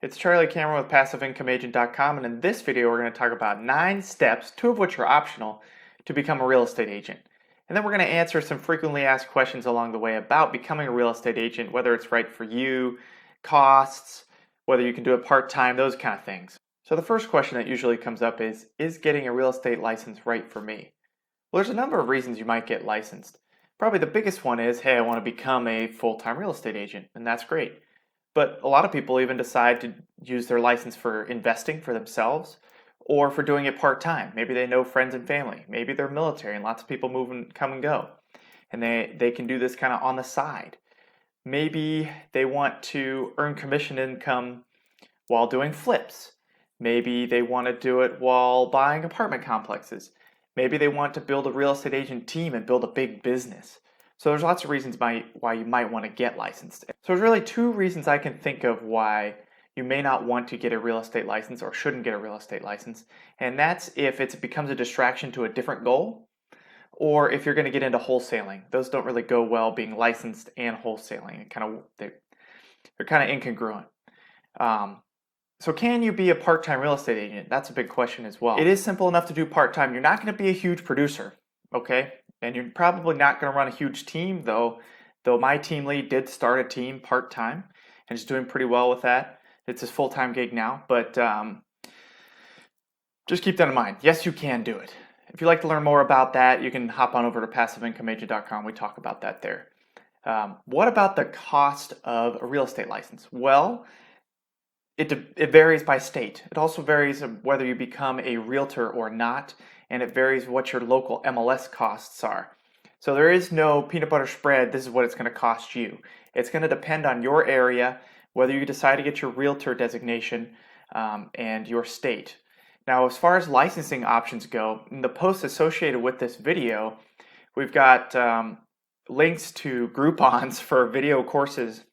It's Charlie Cameron with PassiveIncomeAgent.com, and in this video we're going to talk about 9 steps, 2 of which are optional, to become a real estate agent. And then we're going to answer some frequently asked questions along the way about becoming a real estate agent, whether it's right for you, costs, whether you can do it part-time, those kind of things. So the first question that usually comes up is getting a real estate license right for me? Well, there's a number of reasons you might get licensed. Probably the biggest one is, hey, I want to become a full-time real estate agent, and that's great. But a lot of people even decide to use their license for investing for themselves or for doing it part-time. Maybe they know friends and family. Maybe they're military and lots of people move and come and go. And they can do this kind of on the side. Maybe they want to earn commission income while doing flips. Maybe they want to do it while buying apartment complexes. Maybe they want to build a real estate agent team and build a big business. So there's lots of reasons why you might want to get licensed. So there's really 2 reasons I can think of why you may not want to get a real estate license or shouldn't get a real estate license. And that's if it becomes a distraction to a different goal, or if you're going to get into wholesaling. Those don't really go well, being licensed and wholesaling. They're kind of incongruent. So can you be a part-time real estate agent? That's a big question as well. It is simple enough to do part-time. You're not going to be a huge producer, okay? And you're probably not going to run a huge team, though my team lead did start a team part-time and is doing pretty well with that. It's his full-time gig now, but just keep that in mind. Yes, you can do it. If you'd like to learn more about that, you can hop on over to PassiveIncomeAgent.com. We talk about that there. What about the cost of a real estate license? Well, it varies by state. It also varies whether you become a realtor or not, and it varies what your local MLS costs are. So there is no peanut butter spread, this is what it's going to cost you. It's going to depend on your area, whether you decide to get your realtor designation and your state. Now, as far as licensing options go, in the posts associated with this video, we've got links to Groupons for video courses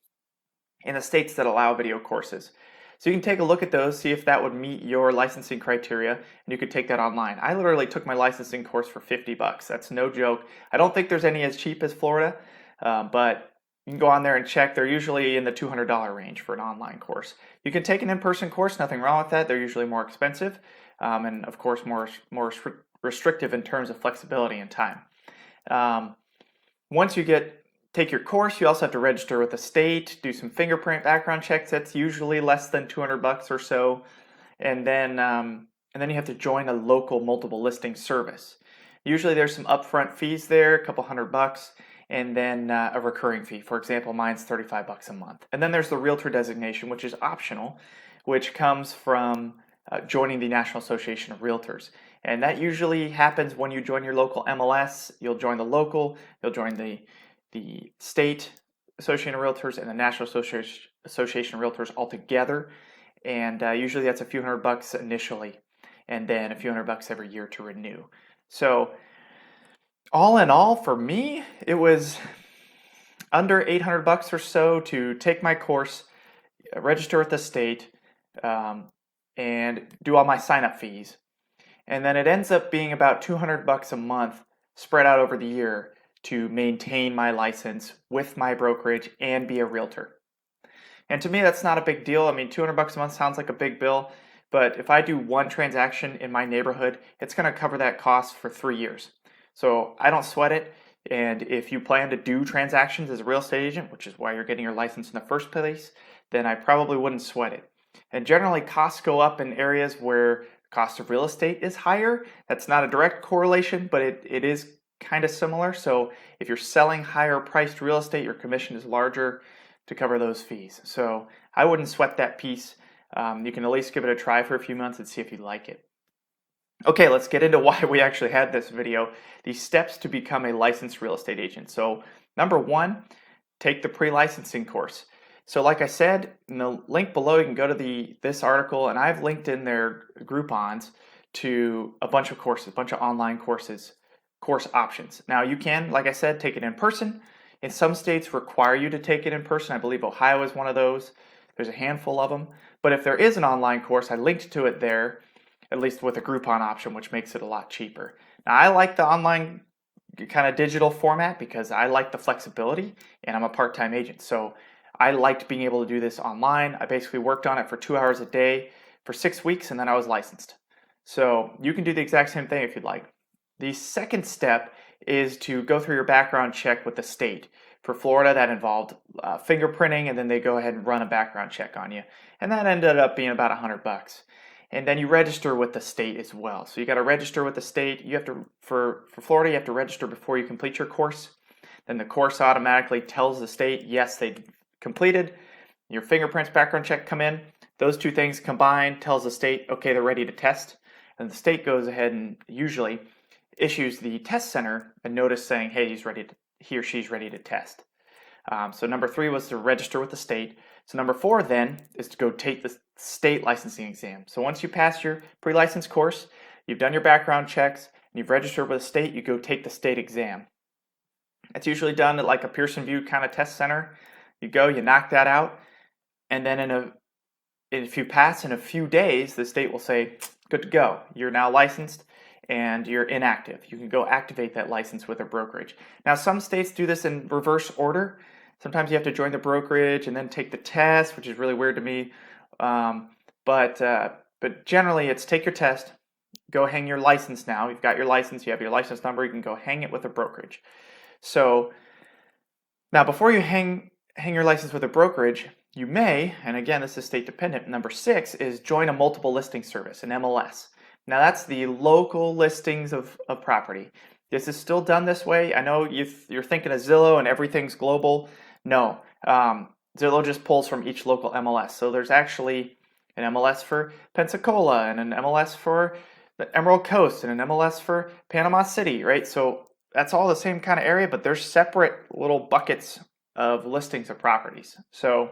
in the states that allow video courses. So you can take a look at those, see if that would meet your licensing criteria, and you could take that online. I literally took my licensing course for $50. That's no joke. I don't think there's any as cheap as Florida, but you can go on there and check. They're usually in the $200 range for an online course. You can take an in-person course, nothing wrong with that. They're usually more expensive, and of course more restrictive in terms of flexibility and time. Once you take your course, you also have to register with the state, do some fingerprint background checks. That's usually less than $200 or so. And then you have to join a local multiple listing service. Usually there's some upfront fees there, a couple $100, and then a recurring fee. For example, mine's $35 a month. And then there's the realtor designation, which is optional, which comes from joining the National Association of Realtors. And that usually happens when you join your local MLS. You'll join the local, you'll join the state Association of Realtors and the National Association of Realtors all together, and usually that's a few $100 initially, and then a few $100 every year to renew. So all in all, for me, it was under $800 or so to take my course, register with the state, and do all my sign-up fees, and then it ends up being about $200 a month spread out over the year to maintain my license with my brokerage and be a realtor. And to me, that's not a big deal. I mean, $200 a month sounds like a big bill, but if I do one transaction in my neighborhood, it's going to cover that cost for 3 years. So I don't sweat it. And if you plan to do transactions as a real estate agent, which is why you're getting your license in the first place, then I probably wouldn't sweat it. And generally, costs go up in areas where the cost of real estate is higher. That's not a direct correlation, but it is kind of similar. So if you're selling higher priced real estate, your commission is larger to cover those fees. So I wouldn't sweat that piece. You can at least give it a try for a few months and see if you like it. Okay, let's get into why we actually had this video. The steps to become a licensed real estate agent. So number 1, take the pre-licensing course. So like I said, in the link below, you can go to this article, and I've linked in their Groupons to a bunch of courses, a bunch of online course options. Now you can, like I said, take it in person. In some states require you to take it in person. I believe Ohio is one of those. There's a handful of them. But if there is an online course, I linked to it there, at least with a Groupon option, which makes it a lot cheaper. Now I like the online kind of digital format because I like the flexibility, and I'm a part-time agent. So I liked being able to do this online. I basically worked on it for 2 hours a day for 6 weeks, and then I was licensed. So you can do the exact same thing if you'd like. The second step is to go through your background check with the state. For Florida, that involved fingerprinting, and then they go ahead and run a background check on you. And that ended up being about $100. And then you register with the state as well. So you got to register with the state. You have to, for Florida, you have to register before you complete your course. Then the course automatically tells the state, yes, they completed. Your fingerprints background check come in. Those two things combined tells the state, okay, they're ready to test. And the state goes ahead and usually issues the test center a notice saying, hey, he or she's ready to test. So number 3 was to register with the state. So number 4 then is to go take the state licensing exam. So once you pass your pre-license course, you've done your background checks, and you've registered with the state, you go take the state exam. It's usually done at like a Pearson VUE kind of test center. You go, you knock that out, and then if you pass in a few days, the state will say, good to go. You're now licensed and you're inactive. You can go activate that license with a brokerage. Now, some states do this in reverse order. Sometimes you have to join the brokerage and then take the test, which is really weird to me. But generally, it's take your test, go hang your license now. You've got your license, you have your license number, you can go hang it with a brokerage. So now before you hang your license with a brokerage, you may, and again, this is state dependent, number 6 is join a multiple listing service, an MLS. Now that's the local listings of property. This is still done this way. I know you're thinking of Zillow and everything's global. No, Zillow just pulls from each local MLS. So there's actually an MLS for Pensacola and an MLS for the Emerald Coast and an MLS for Panama City, right? So that's all the same kind of area, but there's separate little buckets of listings of properties. So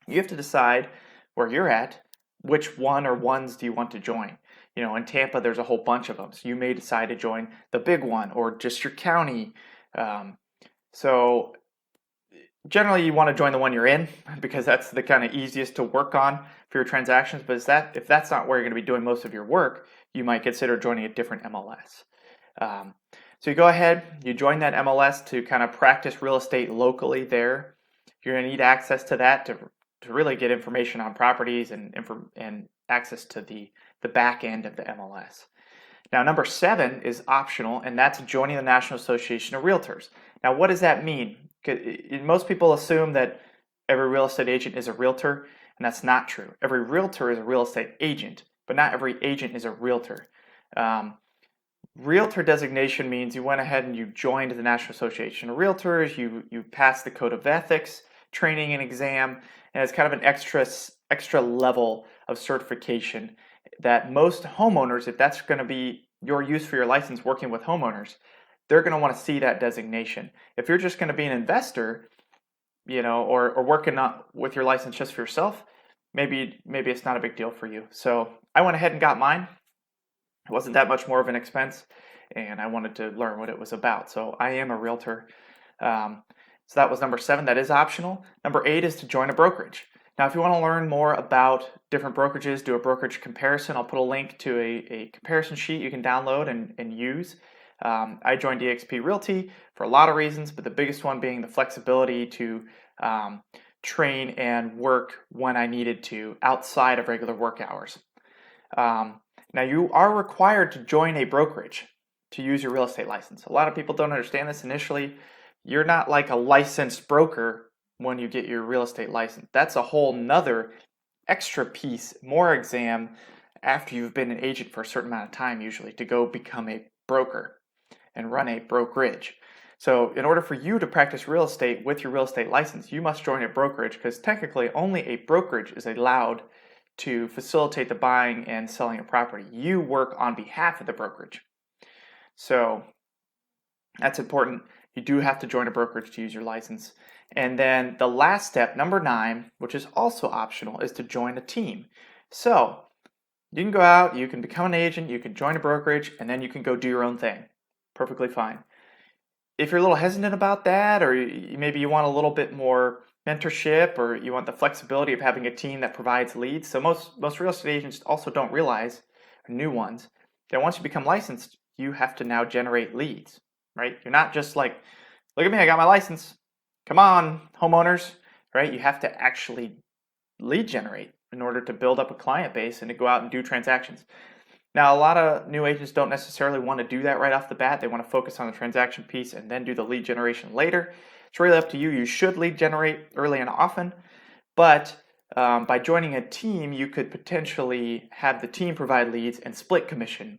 you have to decide where you're at, which one or ones do you want to join. You know, in Tampa, there's a whole bunch of them. So you may decide to join the big one or just your county. So generally, you want to join the one you're in because that's the kind of easiest to work on for your transactions. But if that's not where you're going to be doing most of your work, you might consider joining a different MLS. So you go ahead, you join that MLS to kind of practice real estate locally there. You're going to need access to that to really get information on properties and access to the back end of the MLS. Now, number 7 is optional, and that's joining the National Association of Realtors. Now, what does that mean? Most people assume that every real estate agent is a realtor, and that's not true. Every realtor is a real estate agent, but not every agent is a realtor. Realtor designation means you went ahead and you joined the National Association of Realtors, you passed the Code of Ethics training and exam, and it's kind of an extra level of certification that most homeowners, if that's going to be your use for your license working with homeowners, they're going to want to see that designation. If you're just going to be an investor, you know, or working with your license just for yourself, maybe it's not a big deal for you. So I went ahead and got mine. It wasn't that much more of an expense, and I wanted to learn what it was about. So I am a realtor. So that was number 7. That is optional. Number 8 is to join a brokerage. Now, if you want to learn more about different brokerages, do a brokerage comparison, I'll put a link to a comparison sheet you can download and use. I joined eXp Realty for a lot of reasons, but the biggest one being the flexibility to train and work when I needed to outside of regular work hours. Now, you are required to join a brokerage to use your real estate license. A lot of people don't understand this initially. You're not like a licensed broker when you get your real estate license. That's a whole nother extra piece, more exam after you've been an agent for a certain amount of time usually to go become a broker and run a brokerage. So in order for you to practice real estate with your real estate license, you must join a brokerage because technically only a brokerage is allowed to facilitate the buying and selling of property. You work on behalf of the brokerage. So that's important. You do have to join a brokerage to use your license. And then the last step, number 9, which is also optional, is to join a team. So you can go out, you can become an agent, you can join a brokerage, and then you can go do your own thing. Perfectly fine. If you're a little hesitant about that, or maybe you want a little bit more mentorship, or you want the flexibility of having a team that provides leads. So most real estate agents also don't realize, new ones, that once you become licensed, you have to now generate leads, right? You're not just like, look at me, I got my license. Come on, homeowners, right? You have to actually lead generate in order to build up a client base and to go out and do transactions. Now, a lot of new agents don't necessarily want to do that right off the bat. They want to focus on the transaction piece and then do the lead generation later. It's really up to you. You should lead generate early and often, but by joining a team, you could potentially have the team provide leads and split commission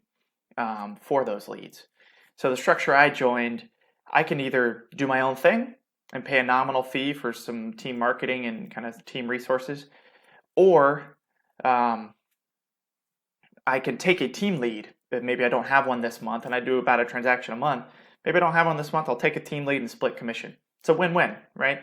for those leads. So the structure I joined, I can either do my own thing and pay a nominal fee for some team marketing and kind of team resources, or I can take a team lead, but maybe I don't have one this month and I do about a transaction a month. Maybe I don't have one this month, I'll take a team lead and split commission. It's a win-win, right?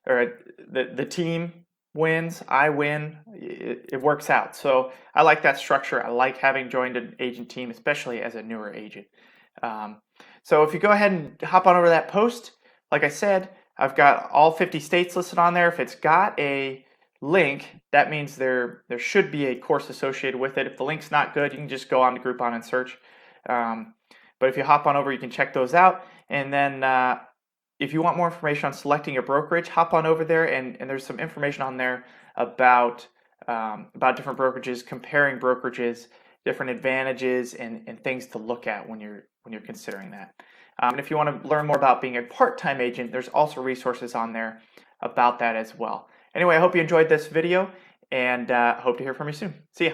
Or the team wins, I win, it works out. So I like that structure. I like having joined an agent team, especially as a newer agent. So if you go ahead and hop on over to that post, like I said, I've got all 50 states listed on there. If it's got a link, that means there should be a course associated with it. If the link's not good, you can just go on to Groupon and search. But if you hop on over, you can check those out. And then if you want more information on selecting a brokerage, hop on over there, and there's some information on there about different brokerages, comparing brokerages, different advantages, and things to look at when you're considering that. And if you want to learn more about being a part-time agent, there's also resources on there about that as well. Anyway, I hope you enjoyed this video, and hope to hear from you soon. See ya.